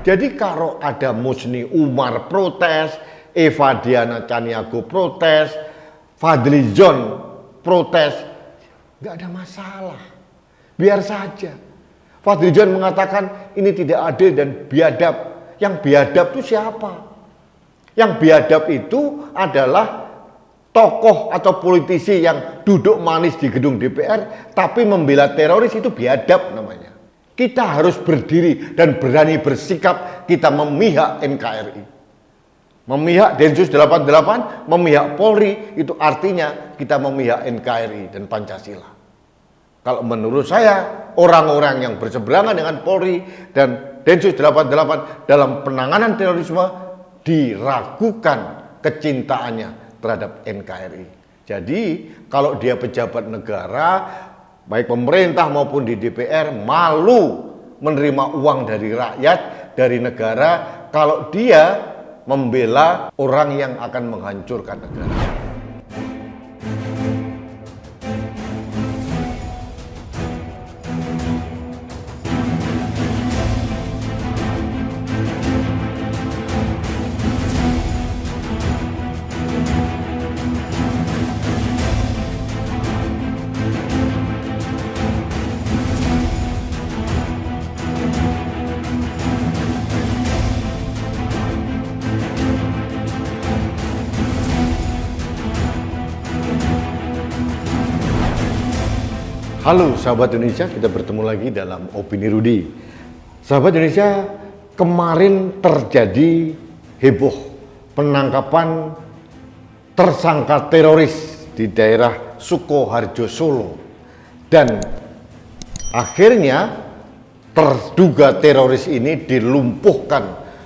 Jadi kalau ada Musni Umar protes, Eva Diana Caniago protes, Fadly Zon protes, nggak ada masalah, biar saja. Fadly Zon mengatakan ini tidak adil dan biadab. Yang biadab itu siapa? Yang biadab itu adalah tokoh atau politisi yang duduk manis di gedung DPR tapi membela teroris, itu biadab namanya. Kita harus berdiri dan berani bersikap kita memihak NKRI. Memihak Densus 88, memihak Polri, itu artinya kita memihak NKRI dan Pancasila. Kalau menurut saya, orang-orang yang berseberangan dengan Polri dan Densus 88 dalam penanganan terorisme diragukan kecintaannya terhadap NKRI. Jadi kalau dia pejabat negara, baik pemerintah maupun di DPR, malu menerima uang dari rakyat, dari negara, kalau dia membela orang yang akan menghancurkan negara. Halo sahabat Indonesia, kita bertemu lagi dalam Opini Rudi. Sahabat Indonesia, kemarin terjadi heboh penangkapan tersangka teroris di daerah Sukoharjo, Solo. Dan akhirnya terduga teroris ini dilumpuhkan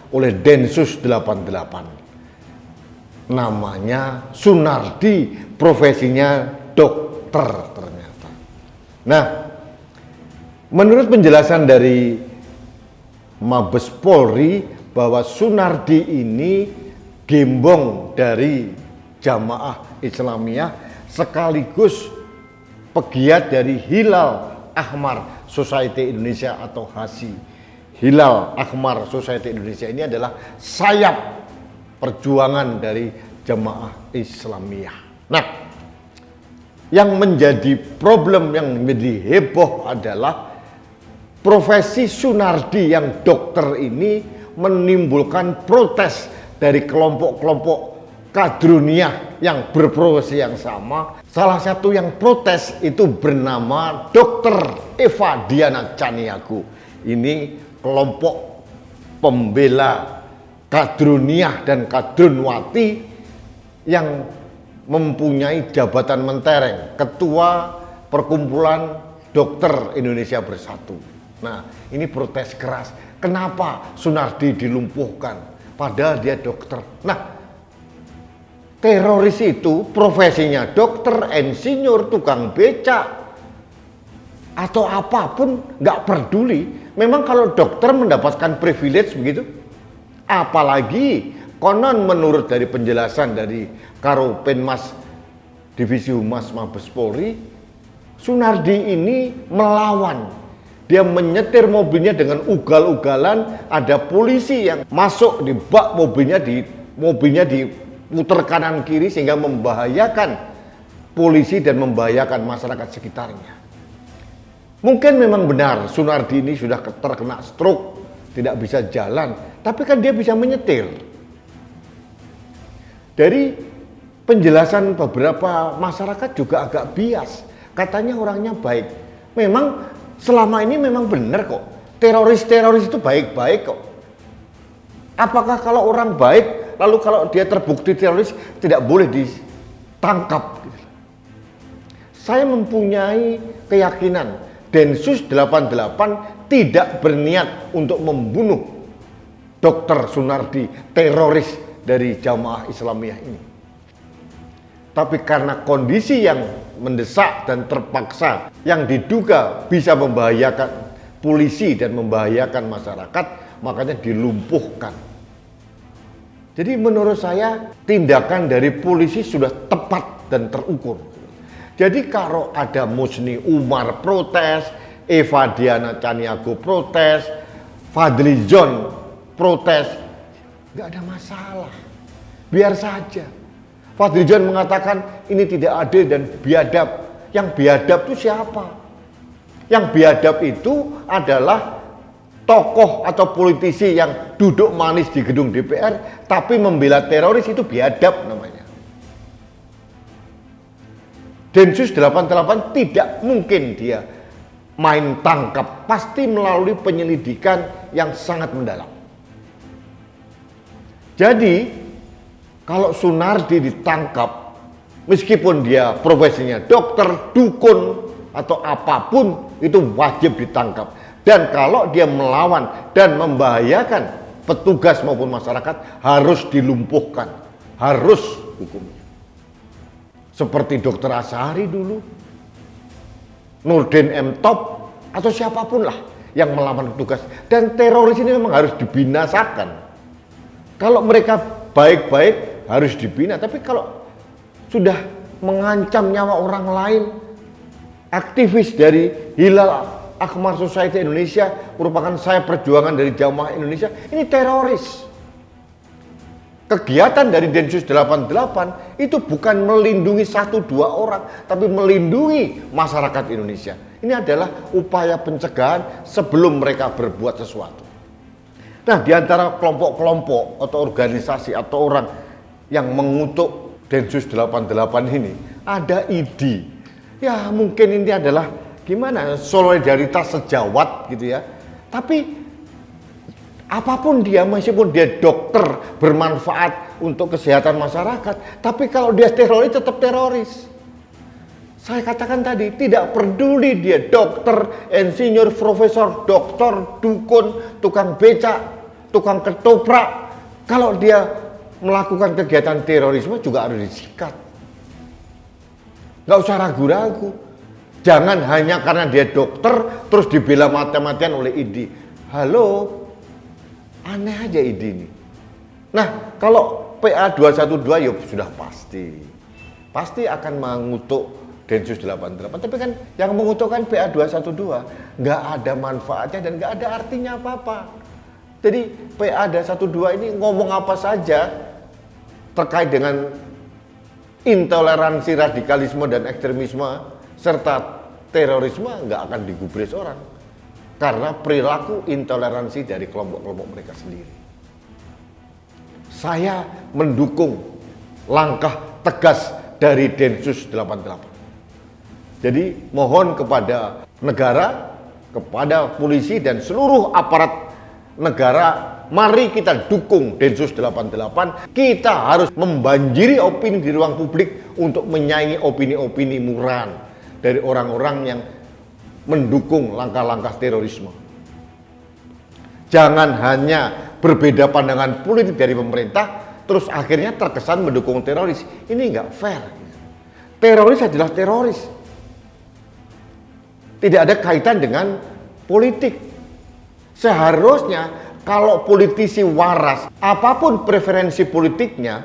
oleh Densus 88. Namanya Sunardi, profesinya dokter ternyata. Nah, menurut penjelasan dari Mabes Polri bahwa Sunardi ini gembong dari Jamaah Islamiyah sekaligus pegiat dari Hilal Ahmar Society Indonesia atau HASI. Hilal Ahmar Society Indonesia ini adalah sayap perjuangan dari Jamaah Islamiyah. Nah, yang menjadi problem, yang menjadi heboh adalah profesi Sunardi yang dokter ini menimbulkan protes dari kelompok-kelompok kadruniyah yang berprofesi yang sama. Salah satu yang protes itu bernama Dr. Eva Diana Caniago. Ini kelompok pembela kadruniyah dan kadrunwati yang mempunyai jabatan mentereng, Ketua Perkumpulan Dokter Indonesia Bersatu. Nah, ini protes keras. Kenapa Sunardi dilumpuhkan? Padahal dia dokter. Nah, teroris itu profesinya dokter, insinyur, tukang becak, atau apapun, nggak peduli. Memang kalau dokter mendapatkan privilege begitu, apalagi konon menurut dari penjelasan dari Karopenmas Divisi Humas Mabes Polri, Sunardi ini melawan. Dia menyetir mobilnya dengan ugal-ugalan, ada polisi yang masuk di bak mobilnya diputar kanan kiri sehingga membahayakan polisi dan membahayakan masyarakat sekitarnya. Mungkin memang benar Sunardi ini sudah terkena stroke, tidak bisa jalan, tapi kan dia bisa menyetir. Dari penjelasan beberapa masyarakat juga agak bias. Katanya orangnya baik. Memang selama ini memang benar kok. Teroris-teroris itu baik-baik kok. Apakah kalau orang baik, lalu kalau dia terbukti teroris tidak boleh ditangkap? Saya mempunyai keyakinan Densus 88 tidak berniat untuk membunuh Dr. Sunardi, teroris dari Jamaah Islamiyah ini. Tapi karena kondisi yang mendesak dan terpaksa yang diduga bisa membahayakan polisi dan membahayakan masyarakat, makanya dilumpuhkan. Jadi menurut saya tindakan dari polisi sudah tepat dan terukur. Jadi kalau ada Musni Umar protes, Eva Diana Caniago protes, Fadly Zon protes, nggak ada masalah. Biar saja. Fadlizon mengatakan ini tidak adil dan biadab. Yang biadab itu siapa? Yang biadab itu adalah tokoh atau politisi yang duduk manis di gedung DPR tapi membela teroris, itu biadab namanya. Densus 88 tidak mungkin dia main tangkap, pasti melalui penyelidikan yang sangat mendalam. Jadi kalau Sunardi ditangkap, meskipun dia profesinya dokter, dukun, atau apapun, itu wajib ditangkap. Dan kalau dia melawan dan membahayakan petugas maupun masyarakat, harus dilumpuhkan, harus hukumnya. Seperti Dr. Azhari dulu, Nurdin M. Top, atau siapapun lah yang melawan petugas. Dan teroris ini memang harus dibinasakan. Kalau mereka baik-baik harus dibina, tapi kalau sudah mengancam nyawa orang lain, aktivis dari Hilal Ahmar Society Indonesia, merupakan saya perjuangan dari Jamaah Indonesia, ini teroris. Kegiatan dari Densus 88 itu bukan melindungi 1-2 orang, tapi melindungi masyarakat Indonesia. Ini adalah upaya pencegahan sebelum mereka berbuat sesuatu. Nah, di antara kelompok-kelompok atau organisasi atau orang yang mengutuk Densus 88 ini, ada ID. Ya, mungkin ini adalah gimana, solidaritas sejawat gitu ya. Tapi apapun dia, meskipun dia dokter bermanfaat untuk kesehatan masyarakat, tapi kalau dia teroris tetap teroris. Saya katakan tadi, tidak peduli dia dokter, insinyur, profesor, dokter, dukun, tukang becak, tukang ketoprak. Kalau dia melakukan kegiatan terorisme juga harus disikat. Nggak usah ragu-ragu. Jangan hanya karena dia dokter terus dibela mati-matian oleh ID. Halo, aneh aja ID ini. Nah, kalau PA 212 ya sudah pasti akan mengutuk Densus 88. Tapi kan yang mengutukkan PA 212 nggak ada manfaatnya dan nggak ada artinya apa-apa. Jadi PA 212 ini ngomong apa saja terkait dengan intoleransi, radikalisme dan ekstremisme serta terorisme nggak akan digubris orang. Karena perilaku intoleransi dari kelompok-kelompok mereka sendiri. Saya mendukung langkah tegas dari Densus 88. Jadi mohon kepada negara, kepada polisi dan seluruh aparat negara, mari kita dukung Densus 88. Kita harus membanjiri opini di ruang publik untuk menyaingi opini-opini murahan dari orang-orang yang mendukung langkah-langkah terorisme. Jangan hanya berbeda pandangan politik dari pemerintah, terus akhirnya terkesan mendukung teroris. Ini nggak fair. Teroris adalah teroris. Tidak ada kaitan dengan politik. Seharusnya kalau politisi waras, apapun preferensi politiknya,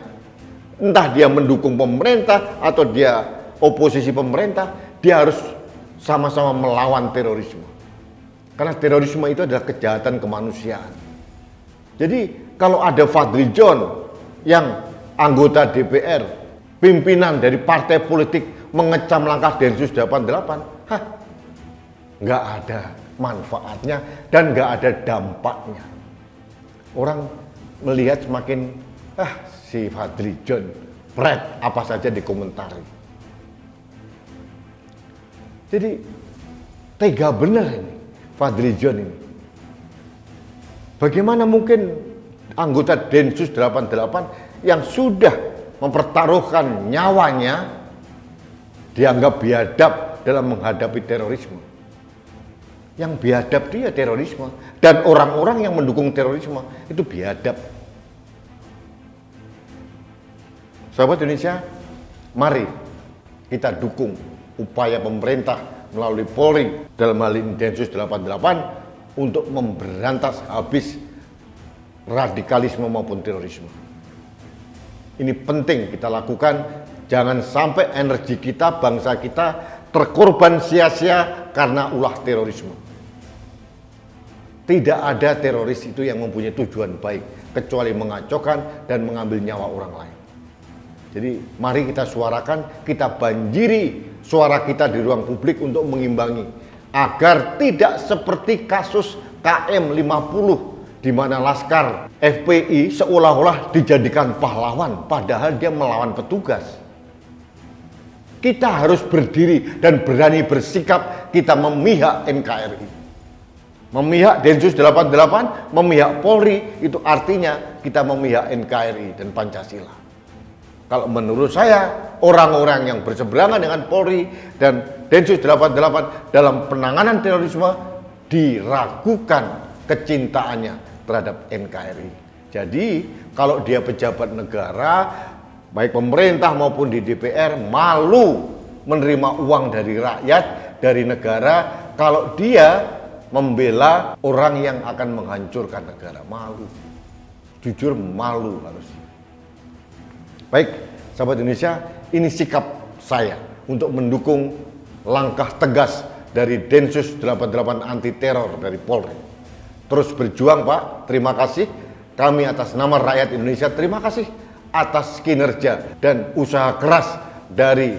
entah dia mendukung pemerintah atau dia oposisi pemerintah, dia harus sama-sama melawan terorisme. Karena terorisme itu adalah kejahatan kemanusiaan. Jadi kalau ada Fadlizon yang anggota DPR, pimpinan dari partai politik mengecam langkah Densus 88, nggak ada manfaatnya dan nggak ada dampaknya. Orang melihat semakin, si Fadlizon, apa saja dikomentari. Jadi tega benar ini Fadlizon ini. Bagaimana mungkin anggota Densus 88 yang sudah mempertaruhkan nyawanya dianggap biadab dalam menghadapi terorisme? Yang biadab dia terorisme, dan orang-orang yang mendukung terorisme itu biadab. Sahabat Indonesia, mari kita dukung upaya pemerintah melalui Polri dalam hal ini Densus 88 untuk memberantas habis radikalisme maupun terorisme. Ini penting kita lakukan, jangan sampai energi kita, bangsa kita terkorban sia-sia karena ulah terorisme. Tidak ada teroris itu yang mempunyai tujuan baik kecuali mengacaukan dan mengambil nyawa orang lain. Jadi mari kita suarakan, kita banjiri suara kita di ruang publik untuk mengimbangi agar tidak seperti kasus KM 50 di mana Laskar FPI seolah-olah dijadikan pahlawan padahal dia melawan petugas. Kita harus berdiri dan berani bersikap, kita memihak NKRI. Memihak Densus 88, memihak Polri, itu artinya kita memihak NKRI dan Pancasila. Kalau menurut saya, orang-orang yang berseberangan dengan Polri dan Densus 88 dalam penanganan terorisme diragukan kecintaannya terhadap NKRI. Jadi, kalau dia pejabat negara, baik pemerintah maupun di DPR, malu menerima uang dari rakyat, dari negara, kalau dia membela orang yang akan menghancurkan negara. Malu, jujur malu harusnya. Baik, sahabat Indonesia, ini sikap saya untuk mendukung langkah tegas dari Densus 88 anti teror dari Polri. Terus berjuang Pak, terima kasih. Kami atas nama rakyat Indonesia terima kasih atas kinerja dan usaha keras dari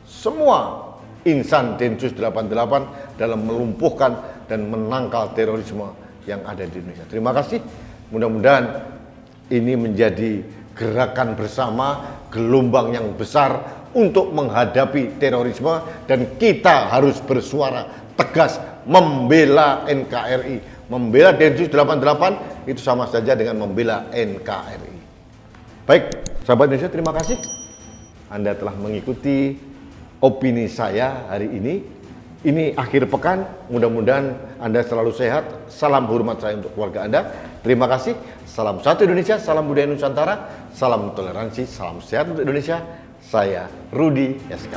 semua insan Densus 88 dalam melumpuhkan dan menangkal terorisme yang ada di Indonesia. Terima kasih. Mudah-mudahan ini menjadi gerakan bersama, gelombang yang besar untuk menghadapi terorisme, dan kita harus bersuara tegas membela NKRI. Membela Densus 88 itu sama saja dengan membela NKRI. Baik, sahabat Indonesia, terima kasih. Anda telah mengikuti opini saya hari ini. Ini akhir pekan, mudah-mudahan Anda selalu sehat. Salam hormat saya untuk keluarga Anda. Terima kasih. Salam satu Indonesia, salam budaya Nusantara, salam toleransi, salam sehat untuk Indonesia. Saya Rudi SK.